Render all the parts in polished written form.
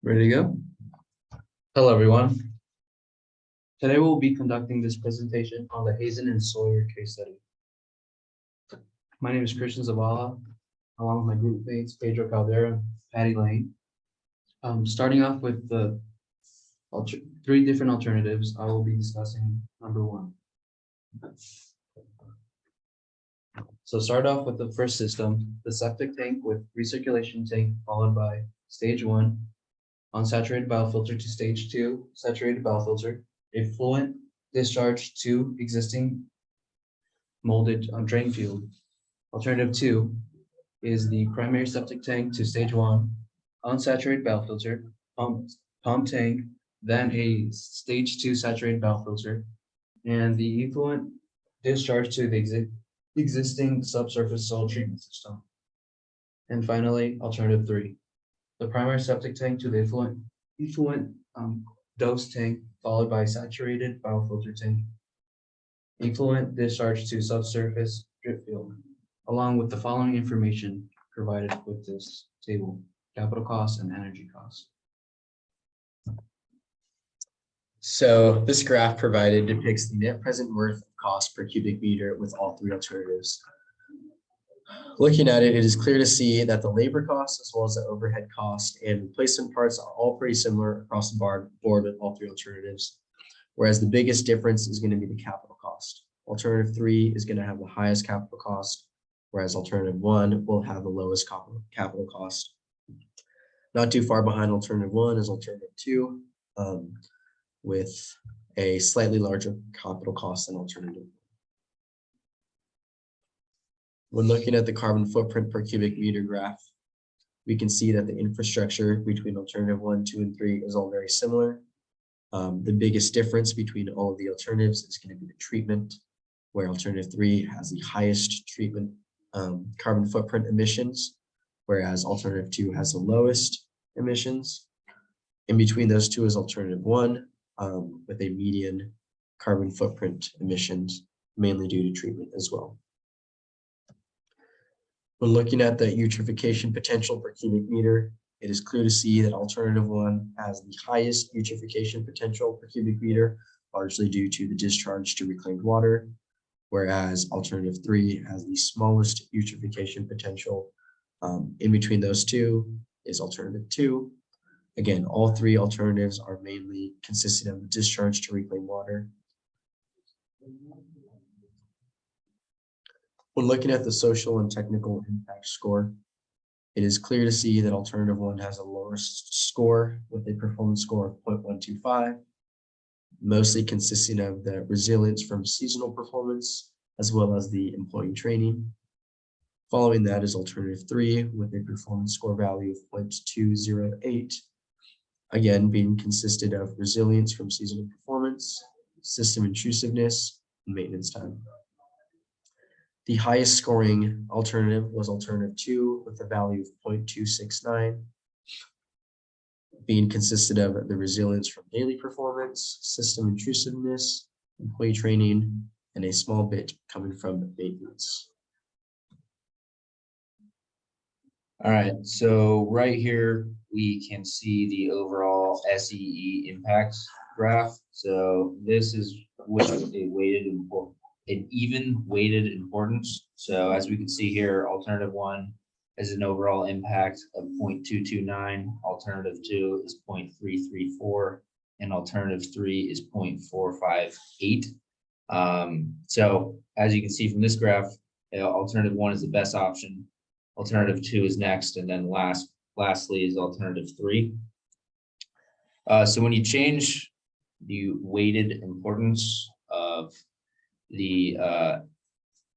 Ready to go? Hello, everyone. Today we'll be conducting this presentation on the Hazen and Sawyer case study. My name is Christian Zavala, along with my group mates, Pedro Caldera, Patty Lane. Starting off with the three different alternatives, I will be discussing number one. So start off with the first system, the septic tank with recirculation tank, followed by stage one, unsaturated biofilter to stage two, saturated biofilter, effluent discharge to existing molded drain field. Alternative two is the primary septic tank to stage one, unsaturated biofilter, pump tank, then a stage two saturated biofilter, and the effluent discharge to the existing subsurface soil treatment system. And finally, alternative three, the primary septic tank to the effluent dose tank, followed by saturated biofilter tank, effluent discharge to subsurface drip field, along with the following information provided with this table: capital costs and energy costs. So this graph provided depicts the net present worth of cost per cubic meter with all three alternatives. Looking at it, it is clear to see that the labor costs as well as the overhead cost and replacement parts are all pretty similar across the board with all three alternatives. Whereas the biggest difference is going to be the capital cost. Alternative three is going to have the highest capital cost, whereas alternative one will have the lowest capital cost. Not too far behind alternative one is alternative two, with a slightly larger capital cost than alternative. When looking at the carbon footprint per cubic meter graph, we can see that the infrastructure between alternative 1, 2, and 3 is all very similar. The biggest difference between all of the alternatives is going to be the treatment, where alternative 3 has the highest treatment carbon footprint emissions, whereas alternative 2 has the lowest emissions. In between those two is alternative 1, with a median carbon footprint emissions, mainly due to treatment as well. When looking at the eutrophication potential per cubic meter, it is clear to see that alternative 1 has the highest eutrophication potential per cubic meter, largely due to the discharge to reclaimed water, whereas alternative 3 has the smallest eutrophication potential. In between those two is alternative 2. Again, all three alternatives are mainly consisting of the discharge to reclaimed water. When looking at the social and technical impact score, it is clear to see that alternative 1 has a lower score with a performance score of 0.125, mostly consisting of the resilience from seasonal performance, as well as the employee training. Following that is alternative 3 with a performance score value of 0.208, again being consisted of resilience from seasonal performance, system intrusiveness, and maintenance time. The highest scoring alternative was alternative 2 with a value of 0.269, being consisted of the resilience from daily performance, system intrusiveness, employee training, and a small bit coming from maintenance. All right, so right here, we can see the overall SEE impact graph. So this is with a an even weighted importance. So as we can see here, alternative 1 has an overall impact of 0.229, alternative 2 is 0.334, and alternative 3 is 0.458. So as you can see from this graph, alternative 1 is the best option, alternative 2 is next, and then lastly is alternative 3. So when you change the weighted importance of the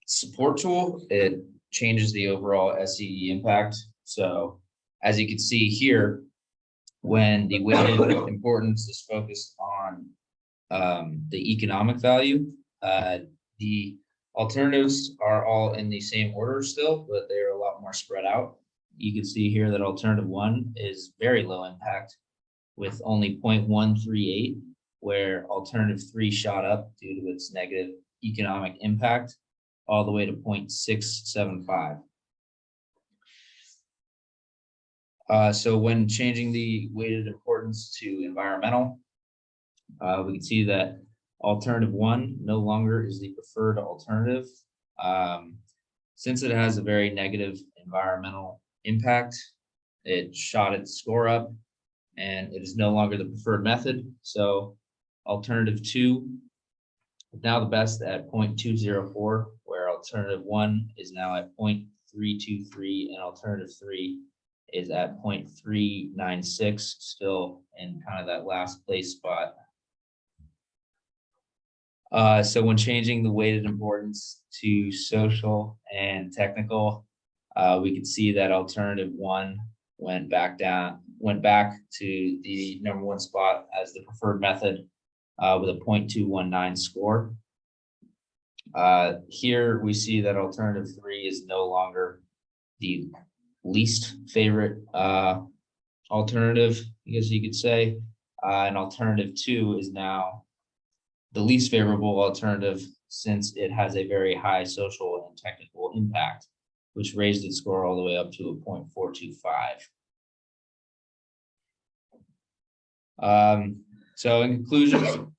support tool, it changes the overall SEE impact. So as you can see here, when the weighted importance is focused on the economic value, the alternatives are all in the same order still, but they're a lot more spread out. You can see here that alternative 1 is very low impact with only 0.138, where alternative 3 shot up due to its negative economic impact all the way to 0.675. So when changing the weighted importance to environmental, we can see that alternative one no longer is the preferred alternative. Since it has a very negative environmental impact, it shot its score up and it is no longer the preferred method. So alternative two is now the best at 0.204, where alternative one is now at 0.323 and alternative three is at 0.396, still in kind of that last place spot. So when changing the weighted importance to social and technical, we could see that alternative one went back to the number one spot as the preferred method, with a 0.219 score. Here we see that alternative three is no longer the least favorite alternative, I guess you could say, and alternative two is now the least favorable alternative, since it has a very high social and technical impact, which raised its score all the way up to a 0.425. So in conclusion,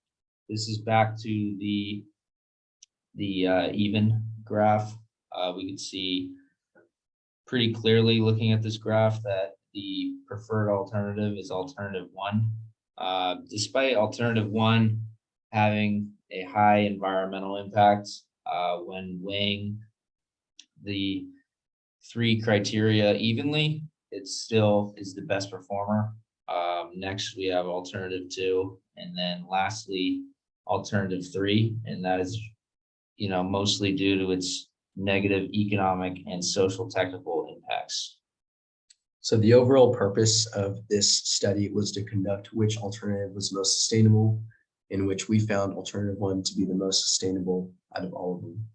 this is back to the even graph. We can see pretty clearly looking at this graph that the preferred alternative is alternative one. Despite alternative one having a high environmental impact, when weighing the three criteria evenly, it still is the best performer. Next, we have alternative two, and then lastly, alternative three, and that is, mostly due to its negative economic and social technical impacts. So the overall purpose of this study was to conduct which alternative was most sustainable, in which we found alternative one to be the most sustainable out of all of them.